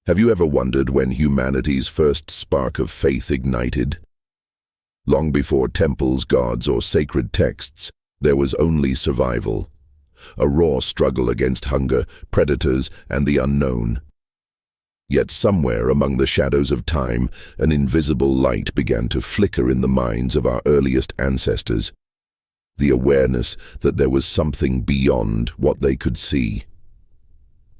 Have you ever wondered when humanity's first spark of faith ignited? Long before temples, gods, or sacred texts, there was only survival. A raw struggle against hunger, predators, and the unknown. Yet somewhere among the shadows of time, an invisible light began to flicker in the minds of our earliest ancestors. The awareness that there was something beyond what they could see.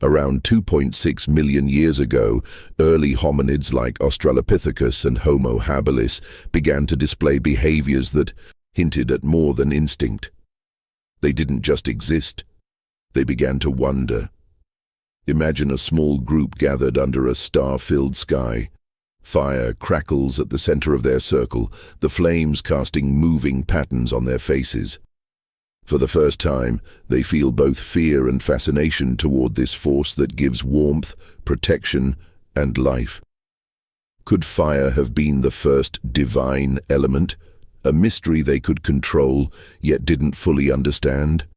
Around 2.6 million years ago, early hominids like Australopithecus and Homo habilis began to display behaviors that hinted at more than instinct. They didn't just exist, they began to wonder. Imagine a small group gathered under a star-filled sky. Fire crackles at the center of their circle, the flames casting moving patterns on their faces. For the first time, they feel both fear and fascination toward this force that gives warmth, protection, and life. Could fire have been the first divine element, a mystery they could control, yet didn't fully understand?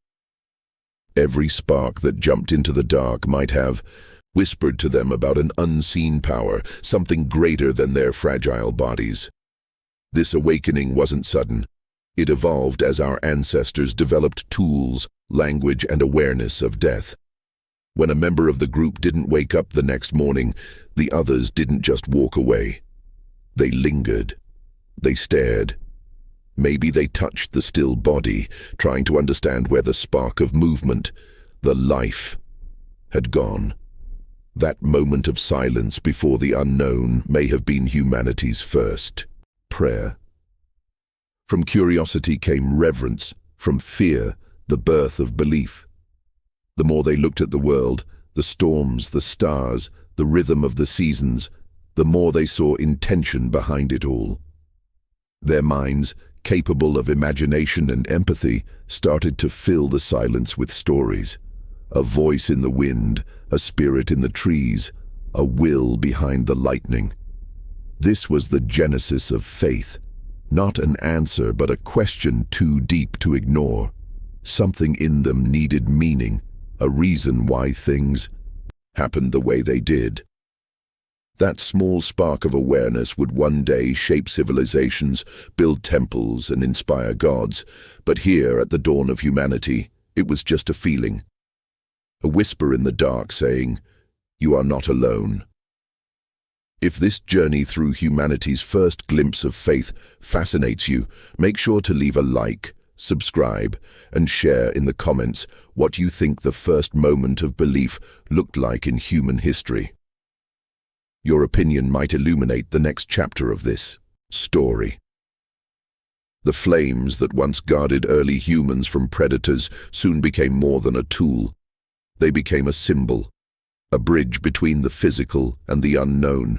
Every spark that jumped into the dark might have whispered to them about an unseen power, something greater than their fragile bodies. This awakening wasn't sudden. It evolved as our ancestors developed tools, language, and awareness of death. When a member of the group didn't wake up the next morning, the others didn't just walk away. They lingered. They stared. Maybe they touched the still body, trying to understand where the spark of movement, the life, had gone. That moment of silence before the unknown may have been humanity's first prayer. From curiosity came reverence, from fear, the birth of belief. The more they looked at the world, the storms, the stars, the rhythm of the seasons, the more they saw intention behind it all. Their minds, capable of imagination and empathy, started to fill the silence with stories. A voice in the wind, a spirit in the trees, a will behind the lightning. This was the genesis of faith. Not an answer, but a question too deep to ignore. Something in them needed meaning, a reason why things happened the way they did. That small spark of awareness would one day shape civilizations, build temples, and inspire gods. But here, at the dawn of humanity, it was just a feeling. A whisper in the dark saying, "You are not alone." If this journey through humanity's first glimpse of faith fascinates you, make sure to leave a like, subscribe, and share in the comments what you think the first moment of belief looked like in human history. Your opinion might illuminate the next chapter of this story. The flames that once guarded early humans from predators soon became more than a tool. They became a symbol, a bridge between the physical and the unknown.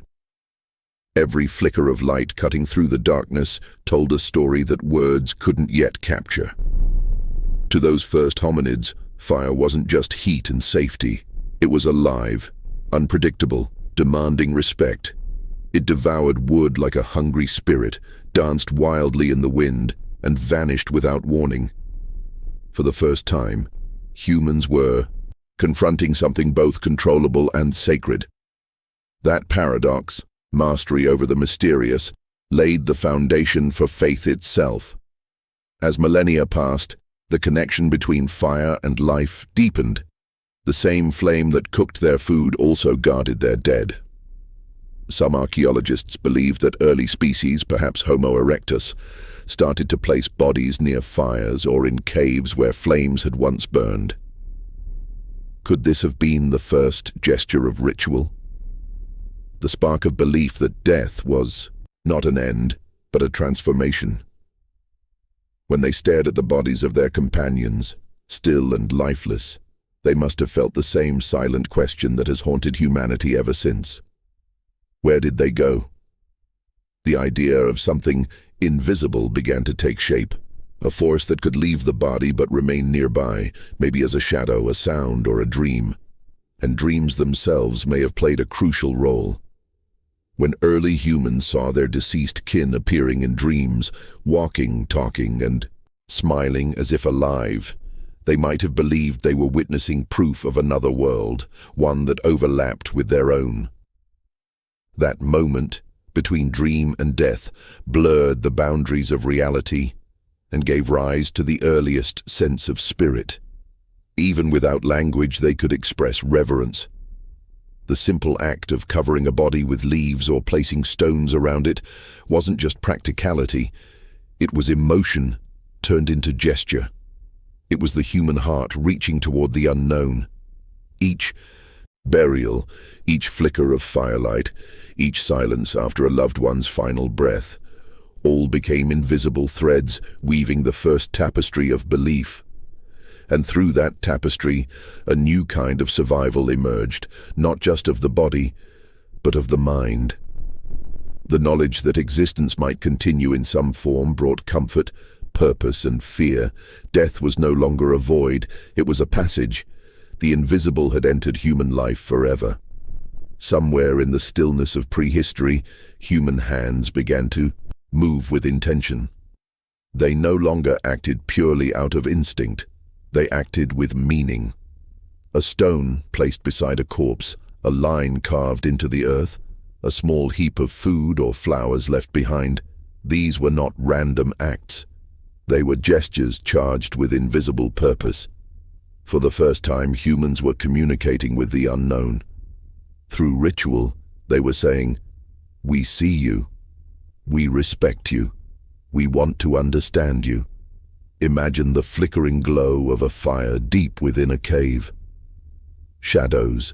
Every flicker of light cutting through the darkness told a story that words couldn't yet capture. To those first hominids, fire wasn't just heat and safety. It was alive, unpredictable, demanding respect. It devoured wood like a hungry spirit, danced wildly in the wind, and vanished without warning. For the first time, humans were confronting something both controllable and sacred. That paradox, mastery over the mysterious, laid the foundation for faith itself. As millennia passed, the connection between fire and life deepened. The same flame that cooked their food also guarded their dead. Some archaeologists believe that early species, perhaps Homo erectus, started to place bodies near fires or in caves where flames had once burned. Could this have been the first gesture of ritual? The spark of belief that death was not an end, but a transformation. When they stared at the bodies of their companions, still and lifeless, they must have felt the same silent question that has haunted humanity ever since. Where did they go? The idea of something invisible began to take shape, a force that could leave the body but remain nearby, maybe as a shadow, a sound, or a dream. And dreams themselves may have played a crucial role. When early humans saw their deceased kin appearing in dreams, walking, talking, and smiling as if alive, they might have believed they were witnessing proof of another world, one that overlapped with their own. That moment, between dream and death, blurred the boundaries of reality and gave rise to the earliest sense of spirit. Even without language, they could express reverence. The simple act of covering a body with leaves or placing stones around it wasn't just practicality, it was emotion turned into gesture. It was the human heart reaching toward the unknown. Each burial, each flicker of firelight, each silence after a loved one's final breath, all became invisible threads weaving the first tapestry of belief. And through that tapestry, a new kind of survival emerged, not just of the body, but of the mind. The knowledge that existence might continue in some form brought comfort, purpose, and fear. Death was no longer a void, it was a passage. The invisible had entered human life forever. Somewhere in the stillness of prehistory, human hands began to move with intention. They no longer acted purely out of instinct. They acted with meaning. A stone placed beside a corpse, a line carved into the earth, a small heap of food or flowers left behind. These were not random acts. They were gestures charged with invisible purpose. For the first time, humans were communicating with the unknown. Through ritual, they were saying, "We see you. We respect you. We want to understand you." Imagine the flickering glow of a fire deep within a cave. Shadows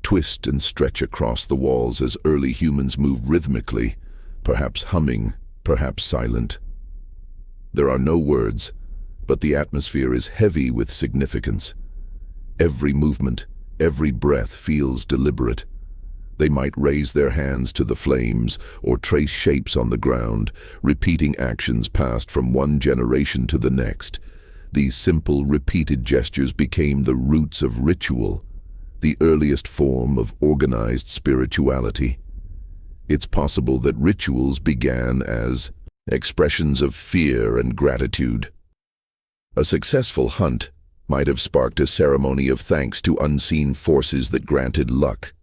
twist and stretch across the walls as early humans move rhythmically, perhaps humming, perhaps silent. There are no words, but the atmosphere is heavy with significance. Every movement, every breath feels deliberate. They might raise their hands to the flames or trace shapes on the ground, repeating actions passed from one generation to the next. These simple, repeated gestures became the roots of ritual, the earliest form of organized spirituality. It's possible that rituals began as expressions of fear and gratitude. A successful hunt might have sparked a ceremony of thanks to unseen forces that granted luck.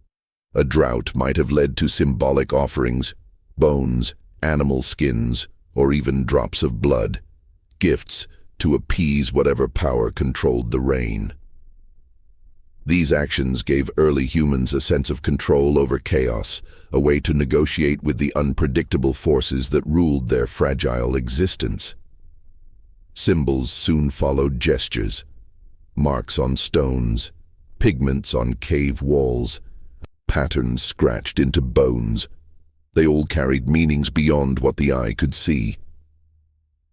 A drought might have led to symbolic offerings, bones, animal skins, or even drops of blood, gifts to appease whatever power controlled the rain. These actions gave early humans a sense of control over chaos, a way to negotiate with the unpredictable forces that ruled their fragile existence. Symbols soon followed gestures, marks on stones, pigments on cave walls, patterns scratched into bones. They all carried meanings beyond what the eye could see.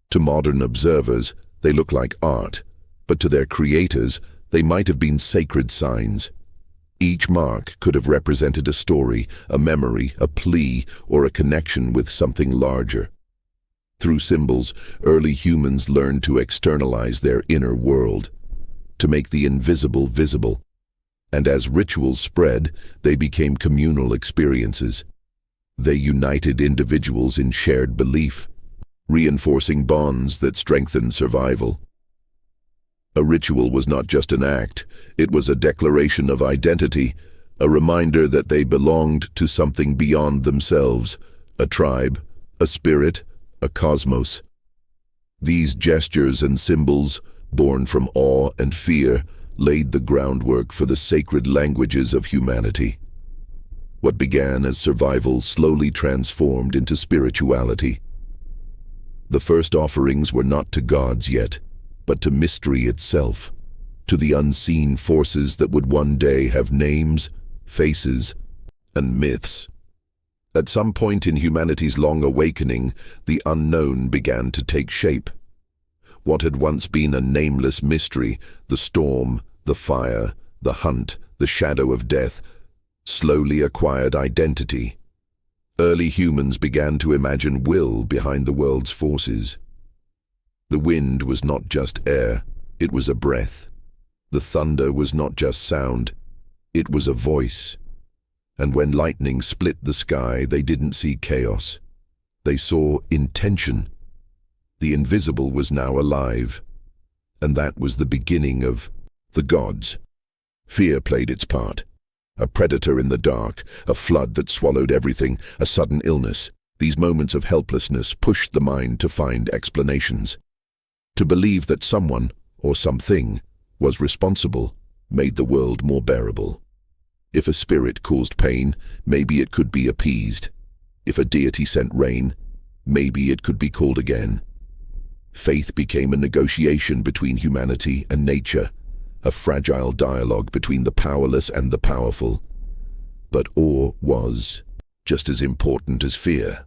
To modern observers, they look like art, but to their creators, they might have been sacred signs. Each mark could have represented a story, a memory, a plea, or a connection with something larger. Through symbols, early humans learned to externalize their inner world, to make the invisible visible. And as rituals spread, they became communal experiences. They united individuals in shared belief, reinforcing bonds that strengthened survival. A ritual was not just an act, it was a declaration of identity, a reminder that they belonged to something beyond themselves, a tribe, a spirit, a cosmos. These gestures and symbols, born from awe and fear, laid the groundwork for the sacred languages of humanity. What began as survival slowly transformed into spirituality. The first offerings were not to gods yet, but to mystery itself, to the unseen forces that would one day have names, faces, and myths. At some point in humanity's long awakening, the unknown began to take shape. What had once been a nameless mystery, the storm, the fire, the hunt, the shadow of death, slowly acquired identity. Early humans began to imagine will behind the world's forces. The wind was not just air, it was a breath. The thunder was not just sound, it was a voice. And when lightning split the sky, they didn't see chaos. They saw intention. The invisible was now alive, and that was the beginning of the gods. Fear played its part. A predator in the dark, a flood that swallowed everything, a sudden illness. These moments of helplessness pushed the mind to find explanations. To believe that someone, or something, was responsible made the world more bearable. If a spirit caused pain, maybe it could be appeased. If a deity sent rain, maybe it could be called again. Faith became a negotiation between humanity and nature, a fragile dialogue between the powerless and the powerful. But awe was just as important as fear.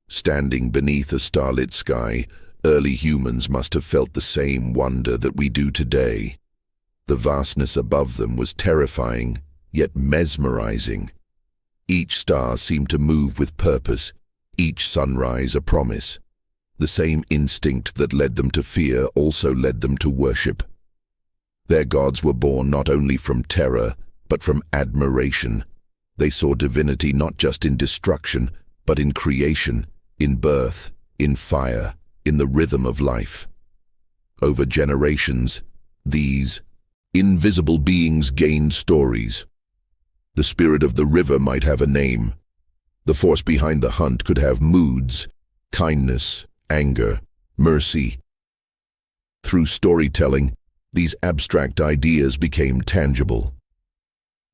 Standing beneath a starlit sky, early humans must have felt the same wonder that we do today. The vastness above them was terrifying, yet mesmerizing. Each star seemed to move with purpose, each sunrise a promise. The same instinct that led them to fear also led them to worship. Their gods were born not only from terror, but from admiration. They saw divinity not just in destruction, but in creation, in birth, in fire, in the rhythm of life. Over generations, these invisible beings gained stories. The spirit of the river might have a name. The force behind the hunt could have moods, kindness, anger, mercy. Through storytelling, these abstract ideas became tangible.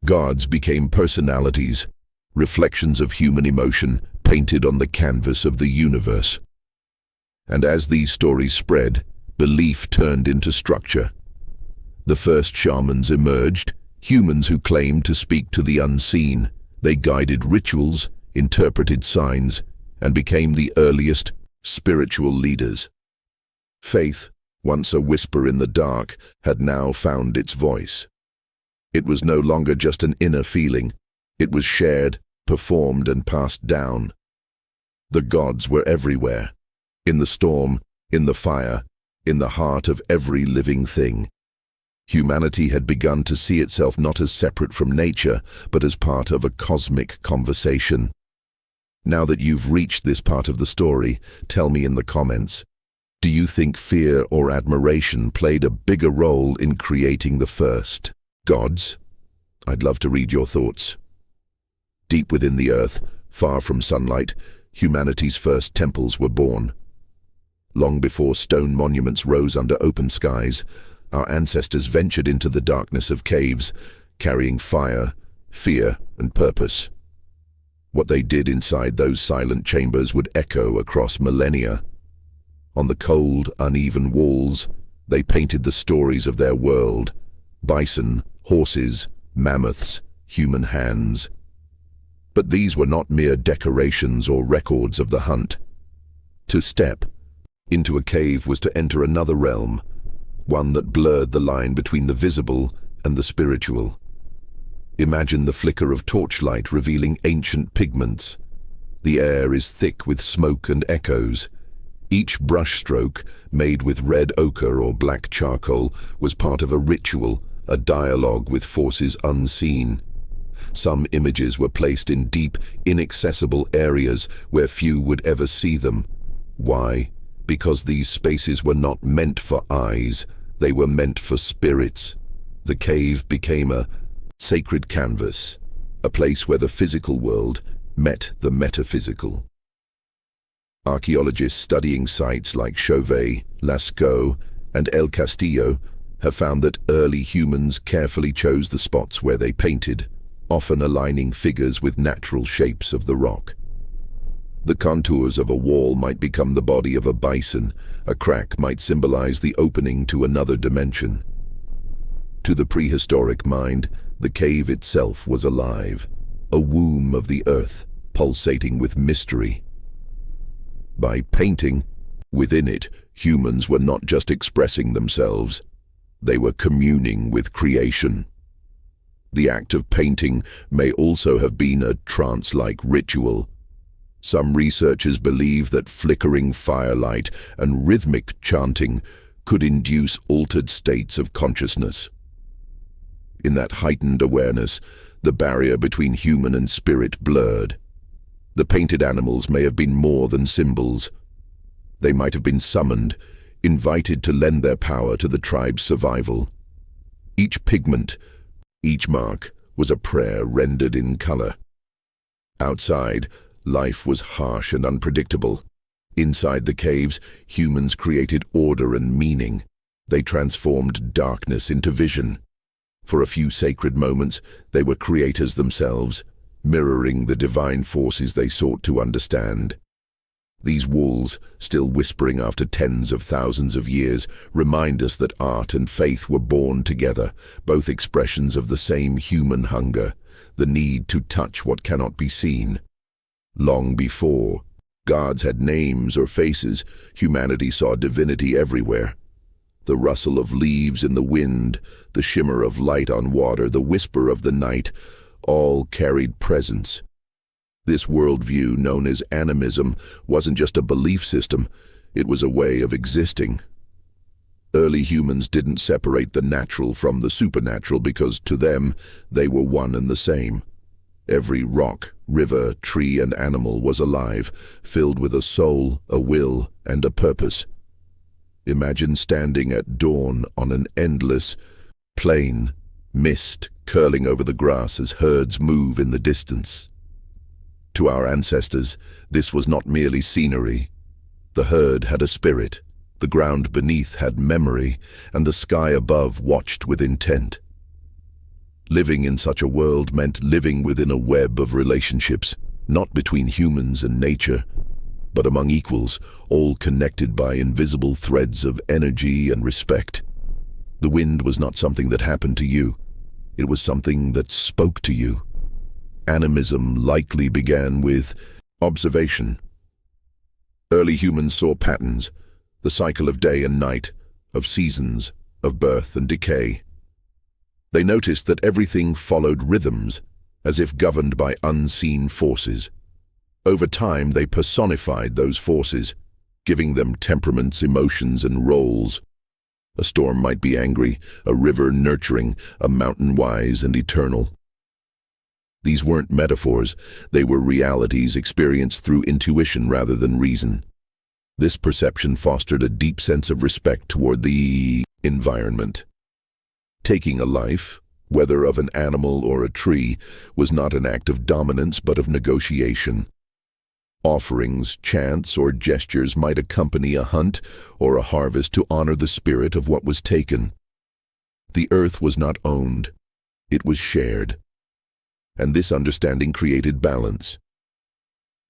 Gods became personalities, reflections of human emotion painted on the canvas of the universe. And as these stories spread, belief turned into structure. The first shamans emerged, humans who claimed to speak to the unseen. They guided rituals, interpreted signs, and became the earliest spiritual leaders. Faith, once a whisper in the dark, had now found its voice. It was no longer just an inner feeling. It was shared, performed, and passed down. The gods were everywhere, in the storm, in the fire, in the heart of every living thing. Humanity had begun to see itself not as separate from nature, but as part of a cosmic conversation. Now that you've reached this part of the story, tell me in the comments, do you think fear or admiration played a bigger role in creating the first gods? I'd love to read your thoughts. Deep within the earth, far from sunlight, humanity's first temples were born. Long before stone monuments rose under open skies, our ancestors ventured into the darkness of caves, carrying fire, fear, and purpose. What they did inside those silent chambers would echo across millennia. On the cold, uneven walls, they painted the stories of their world: bison, horses, mammoths, human hands. But these were not mere decorations or records of the hunt. To step into a cave was to enter another realm, one that blurred the line between the visible and the spiritual. Imagine the flicker of torchlight revealing ancient pigments. The air is thick with smoke and echoes. Each brushstroke, made with red ochre or black charcoal, was part of a ritual, a dialogue with forces unseen. Some images were placed in deep, inaccessible areas where few would ever see them. Why? Because these spaces were not meant for eyes, they were meant for spirits. The cave became a sacred canvas, a place where the physical world met the metaphysical. Archaeologists studying sites like Chauvet, Lascaux, and El Castillo have found that early humans carefully chose the spots where they painted, often aligning figures with natural shapes of the rock. The contours of a wall might become the body of a bison, a crack might symbolize the opening to another dimension. To the prehistoric mind, the cave itself was alive, a womb of the earth, pulsating with mystery. By painting, within it, humans were not just expressing themselves, they were communing with creation. The act of painting may also have been a trance-like ritual. Some researchers believe that flickering firelight and rhythmic chanting could induce altered states of consciousness. In that heightened awareness, the barrier between human and spirit blurred. The painted animals may have been more than symbols. They might have been summoned, invited to lend their power to the tribe's survival. Each pigment, each mark, was a prayer rendered in color. Outside, life was harsh and unpredictable. Inside the caves, humans created order and meaning. They transformed darkness into vision. For a few sacred moments, they were creators themselves, mirroring the divine forces they sought to understand. These walls, still whispering after tens of thousands of years, remind us that art and faith were born together, both expressions of the same human hunger, the need to touch what cannot be seen. Long before gods had names or faces, humanity saw divinity everywhere. The rustle of leaves in the wind, the shimmer of light on water, the whisper of the night, all carried presence. This worldview, known as animism, wasn't just a belief system, it was a way of existing. Early humans didn't separate the natural from the supernatural because, to them, they were one and the same. Every rock, river, tree, and animal was alive, filled with a soul, a will, and a purpose. Imagine standing at dawn on an endless plain, mist curling over the grass as herds move in the distance. To our ancestors, this was not merely scenery. The herd had a spirit, the ground beneath had memory, and the sky above watched with intent. Living in such a world meant living within a web of relationships, not between humans and nature, but among equals, all connected by invisible threads of energy and respect. The wind was not something that happened to you. It was something that spoke to you. Animism likely began with observation. Early humans saw patterns, the cycle of day and night, of seasons, of birth and decay. They noticed that everything followed rhythms, as if governed by unseen forces. Over time, they personified those forces, giving them temperaments, emotions, and roles. A storm might be angry, a river nurturing, a mountain wise and eternal. These weren't metaphors, they were realities experienced through intuition rather than reason. This perception fostered a deep sense of respect toward the environment. Taking a life, whether of an animal or a tree, was not an act of dominance but of negotiation. Offerings, chants, or gestures might accompany a hunt or a harvest to honor the spirit of what was taken. The earth was not owned, it was shared. And this understanding created balance.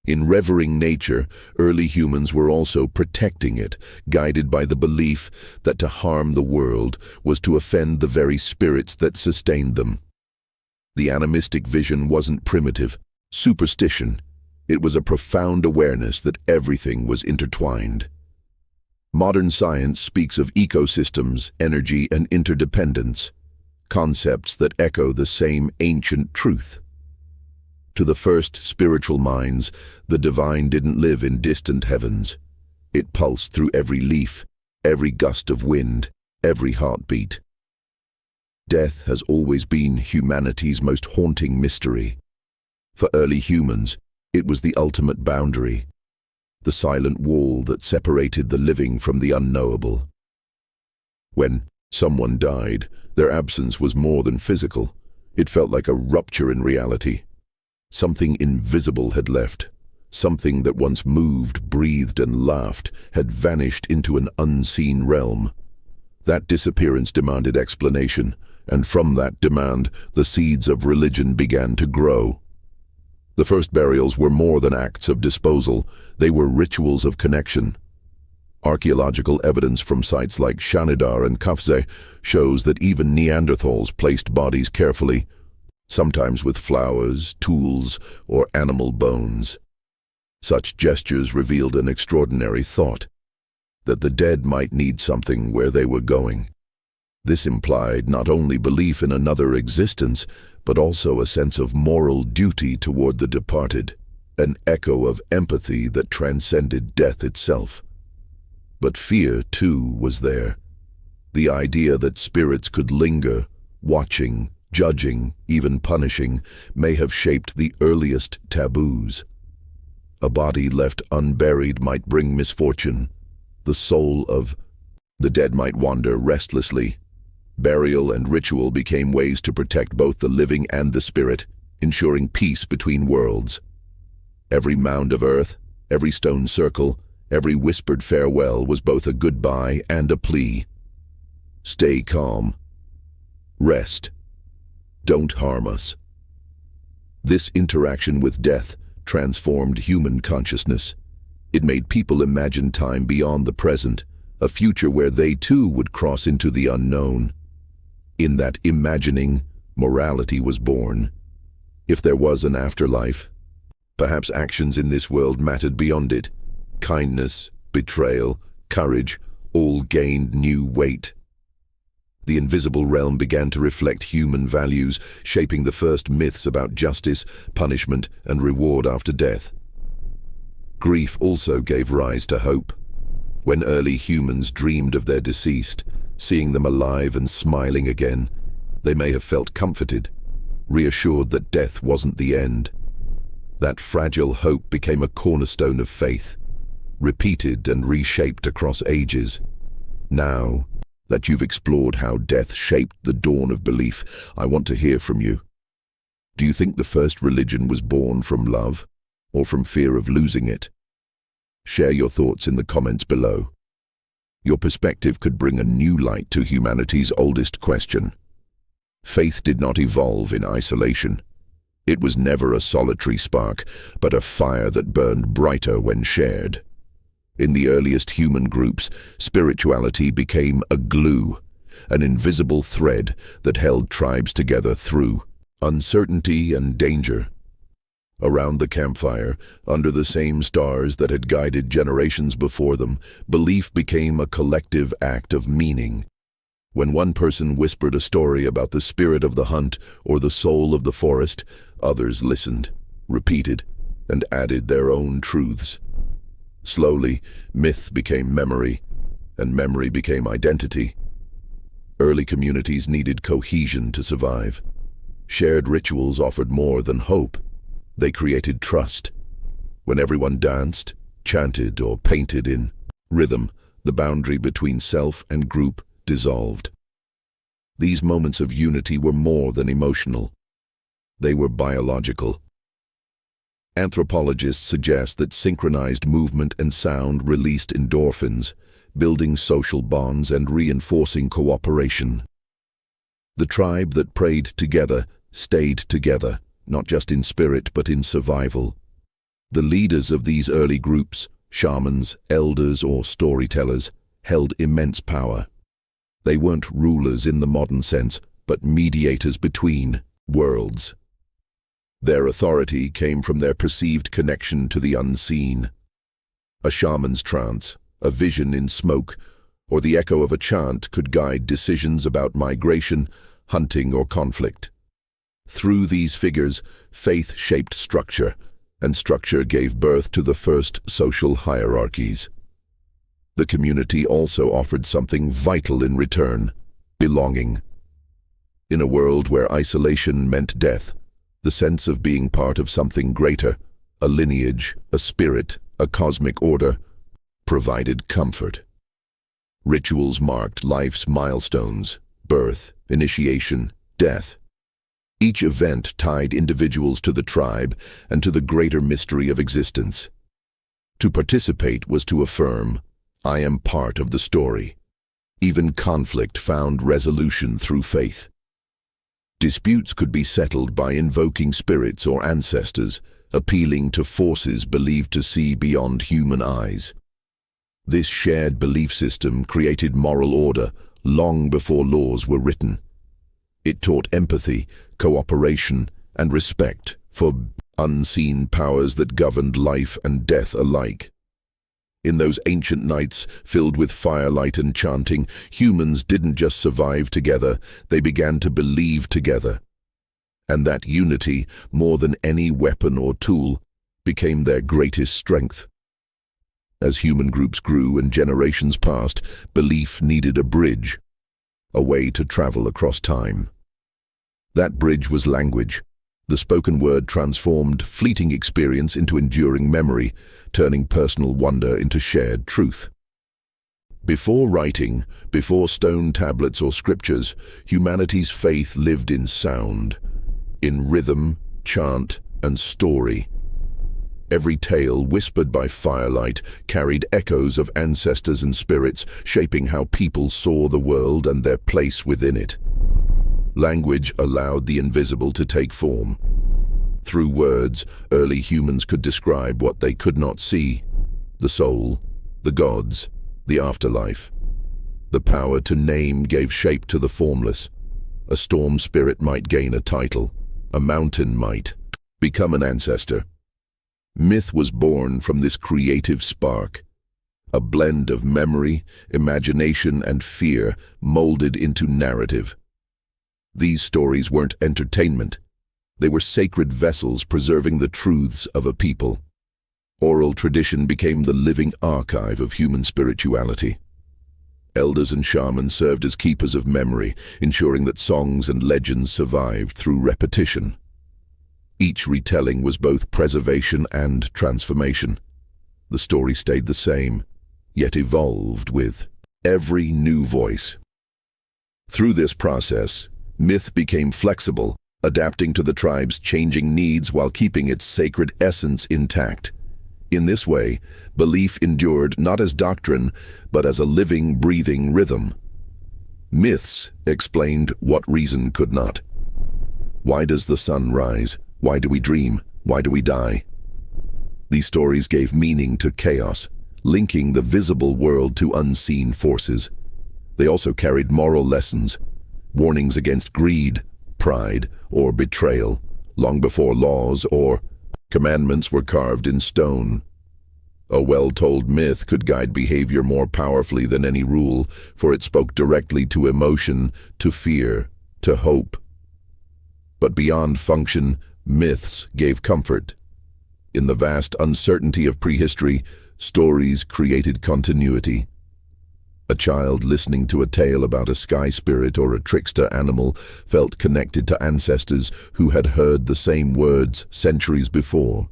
In revering nature, early humans were also protecting it, guided by the belief that to harm the world was to offend the very spirits that sustained them. The animistic vision wasn't primitive, superstition. It was a profound awareness that everything was intertwined. Modern science speaks of ecosystems, energy, and interdependence, concepts that echo the same ancient truth. To the first spiritual minds, the divine didn't live in distant heavens. It pulsed through every leaf, every gust of wind, every heartbeat. Death has always been humanity's most haunting mystery. For early humans, it was the ultimate boundary, the silent wall that separated the living from the unknowable. When someone died, their absence was more than physical. It felt like a rupture in reality. Something invisible had left. Something that once moved, breathed, and laughed had vanished into an unseen realm. That disappearance demanded explanation, and from that demand, the seeds of religion began to grow. The first burials were more than acts of disposal. They were rituals of connection. Archaeological evidence from sites like Shanidar and Kafze shows that even Neanderthals placed bodies carefully, sometimes with flowers, tools, or animal bones. Such gestures revealed an extraordinary thought, that the dead might need something where they were going. This implied not only belief in another existence, but also a sense of moral duty toward the departed, an echo of empathy that transcended death itself. But fear, too, was there. The idea that spirits could linger, watching, judging, even punishing, may have shaped the earliest taboos. A body left unburied might bring misfortune. The soul of the dead might wander restlessly. Burial and ritual became ways to protect both the living and the spirit, ensuring peace between worlds. Every mound of earth, every stone circle, every whispered farewell was both a goodbye and a plea. Stay calm. Rest. Don't harm us. This interaction with death transformed human consciousness. It made people imagine time beyond the present, a future where they too would cross into the unknown. In that imagining, morality was born. If there was an afterlife, perhaps actions in this world mattered beyond it. Kindness, betrayal, courage, all gained new weight. The invisible realm began to reflect human values, shaping the first myths about justice, punishment, and reward after death. Grief also gave rise to hope. When early humans dreamed of their deceased, seeing them alive and smiling again, they may have felt comforted, reassured that death wasn't the end. That fragile hope became a cornerstone of faith, repeated and reshaped across ages. Now that you've explored how death shaped the dawn of belief, I want to hear from you. Do you think the first religion was born from love, or from fear of losing it? Share your thoughts in the comments below. Your perspective could bring a new light to humanity's oldest question. Faith did not evolve in isolation. It was never a solitary spark, but a fire that burned brighter when shared. In the earliest human groups, spirituality became a glue, an invisible thread that held tribes together through uncertainty and danger. Around the campfire, under the same stars that had guided generations before them, belief became a collective act of meaning. When one person whispered a story about the spirit of the hunt or the soul of the forest, others listened, repeated, and added their own truths. Slowly, myth became memory, and memory became identity. Early communities needed cohesion to survive. Shared rituals offered more than hope. They created trust. When everyone danced, chanted, or painted in rhythm, the boundary between self and group dissolved. These moments of unity were more than emotional. They were biological. Anthropologists suggest that synchronized movement and sound released endorphins, building social bonds and reinforcing cooperation. The tribe that prayed together stayed together, not just in spirit but in survival. The leaders of these early groups, shamans, elders, or storytellers, held immense power. They weren't rulers in the modern sense, but mediators between worlds. Their authority came from their perceived connection to the unseen. A shaman's trance, a vision in smoke, or the echo of a chant could guide decisions about migration, hunting, or conflict. Through these figures, faith shaped structure, and structure gave birth to the first social hierarchies. The community also offered something vital in return: belonging. In a world where isolation meant death, the sense of being part of something greater, a lineage, a spirit, a cosmic order, provided comfort. Rituals marked life's milestones: birth, initiation, death. Each event tied individuals to the tribe and to the greater mystery of existence. To participate was to affirm, I am part of the story. Even conflict found resolution through faith. Disputes could be settled by invoking spirits or ancestors, appealing to forces believed to see beyond human eyes. This shared belief system created moral order long before laws were written. It taught empathy, cooperation, and respect for unseen powers that governed life and death alike. In those ancient nights filled with firelight and chanting, humans didn't just survive together, they began to believe together. And that unity, more than any weapon or tool, became their greatest strength. As human groups grew and generations passed, belief needed a bridge, a way to travel across time. That bridge was language. The spoken word transformed fleeting experience into enduring memory, turning personal wonder into shared truth. Before writing, before stone tablets or scriptures, humanity's faith lived in sound, in rhythm, chant, and story. Every tale, whispered by firelight, carried echoes of ancestors and spirits, shaping how people saw the world and their place within it. Language allowed the invisible to take form. Through words, early humans could describe what they could not see: the soul, the gods, the afterlife. The power to name gave shape to the formless. A storm spirit might gain a title. A mountain might become an ancestor. Myth was born from this creative spark, a blend of memory, imagination, and fear molded into narrative. These stories weren't entertainment. They were sacred vessels preserving the truths of a people. Oral tradition became the living archive of human spirituality. Elders and shamans served as keepers of memory, ensuring that songs and legends survived through repetition. Each retelling was both preservation and transformation. The story stayed the same, yet evolved with every new voice. Through this process, myth became flexible, adapting to the tribe's changing needs while keeping its sacred essence intact. In this way, belief endured not as doctrine, but as a living, breathing rhythm. Myths explained what reason could not. Why does the sun rise? Why do we dream? Why do we die? These stories gave meaning to chaos, linking the visible world to unseen forces. They also carried moral lessons, warnings against greed, pride, or betrayal, long before laws or commandments were carved in stone. A well-told myth could guide behavior more powerfully than any rule, for it spoke directly to emotion, to fear, to hope. But beyond function, myths gave comfort. In the vast uncertainty of prehistory, stories created continuity. A child listening to a tale about a sky spirit or a trickster animal felt connected to ancestors who had heard the same words centuries before.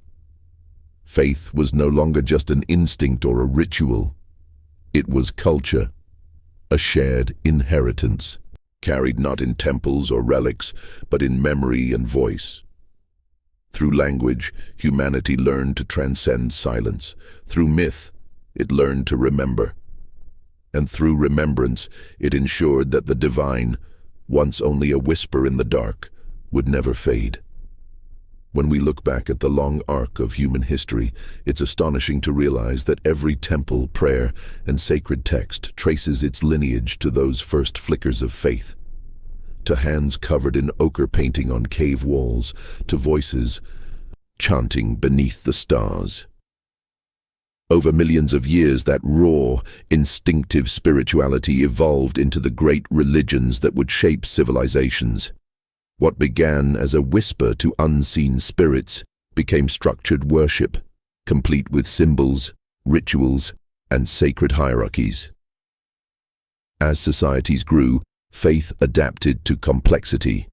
Faith was no longer just an instinct or a ritual. It was culture, a shared inheritance, carried not in temples or relics, but in memory and voice. Through language, humanity learned to transcend silence. Through myth, it learned to remember. And through remembrance, it ensured that the divine, once only a whisper in the dark, would never fade. When we look back at the long arc of human history, it's astonishing to realize that every temple, prayer, and sacred text traces its lineage to those first flickers of faith. To hands covered in ochre painting on cave walls, to voices chanting beneath the stars. Over millions of years, that raw, instinctive spirituality evolved into the great religions that would shape civilizations. What began as a whisper to unseen spirits became structured worship, complete with symbols, rituals, and sacred hierarchies. As societies grew, faith adapted to complexity.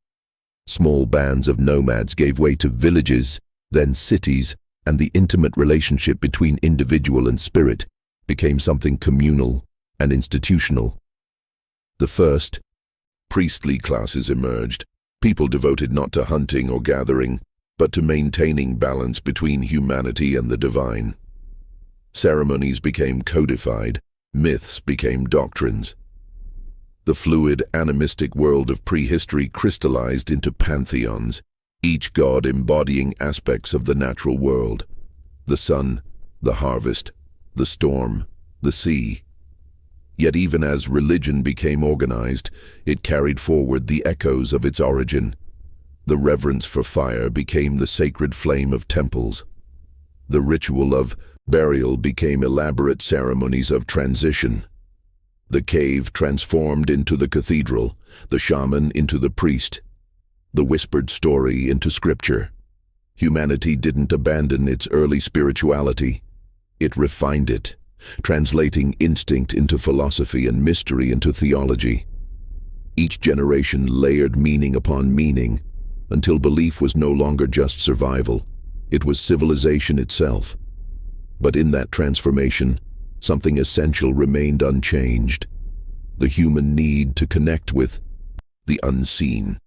Small bands of nomads gave way to villages, then cities, and the intimate relationship between individual and spirit became something communal and institutional. The first, priestly classes emerged, people devoted not to hunting or gathering, but to maintaining balance between humanity and the divine. Ceremonies became codified, myths became doctrines. The fluid, animistic world of prehistory crystallized into pantheons, each god embodying aspects of the natural world: the sun, the harvest, the storm, the sea. Yet even as religion became organized, it carried forward the echoes of its origin. The reverence for fire became the sacred flame of temples. The ritual of burial became elaborate ceremonies of transition. The cave transformed into the cathedral, the shaman into the priest, the whispered story into scripture. Humanity didn't abandon its early spirituality. It refined it, translating instinct into philosophy and mystery into theology. Each generation layered meaning upon meaning, until belief was no longer just survival. It was civilization itself. But in that transformation, something essential remained unchanged: the human need to connect with the unseen.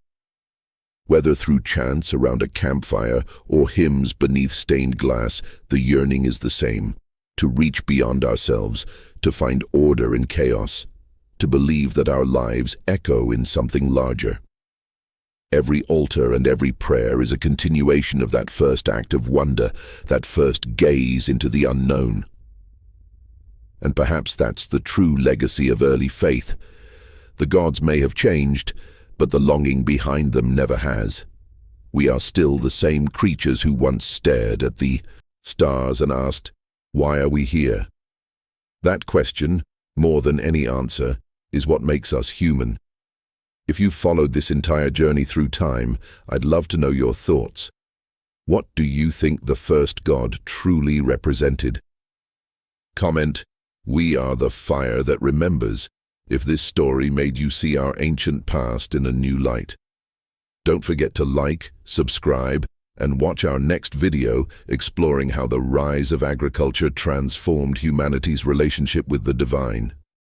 Whether through chants around a campfire or hymns beneath stained glass, the yearning is the same: to reach beyond ourselves, to find order in chaos, to believe that our lives echo in something larger. Every altar and every prayer is a continuation of that first act of wonder, that first gaze into the unknown. And perhaps that's the true legacy of early faith. The gods may have changed, but the longing behind them never has. We are still the same creatures who once stared at the stars and asked, "Why are we here?" That question, more than any answer, is what makes us human. If you've followed this entire journey through time, I'd love to know your thoughts. What do you think the first god truly represented? Comment, "We are the fire that remembers," if this story made you see our ancient past in a new light. Don't forget to like, subscribe, and watch our next video exploring how the rise of agriculture transformed humanity's relationship with the divine.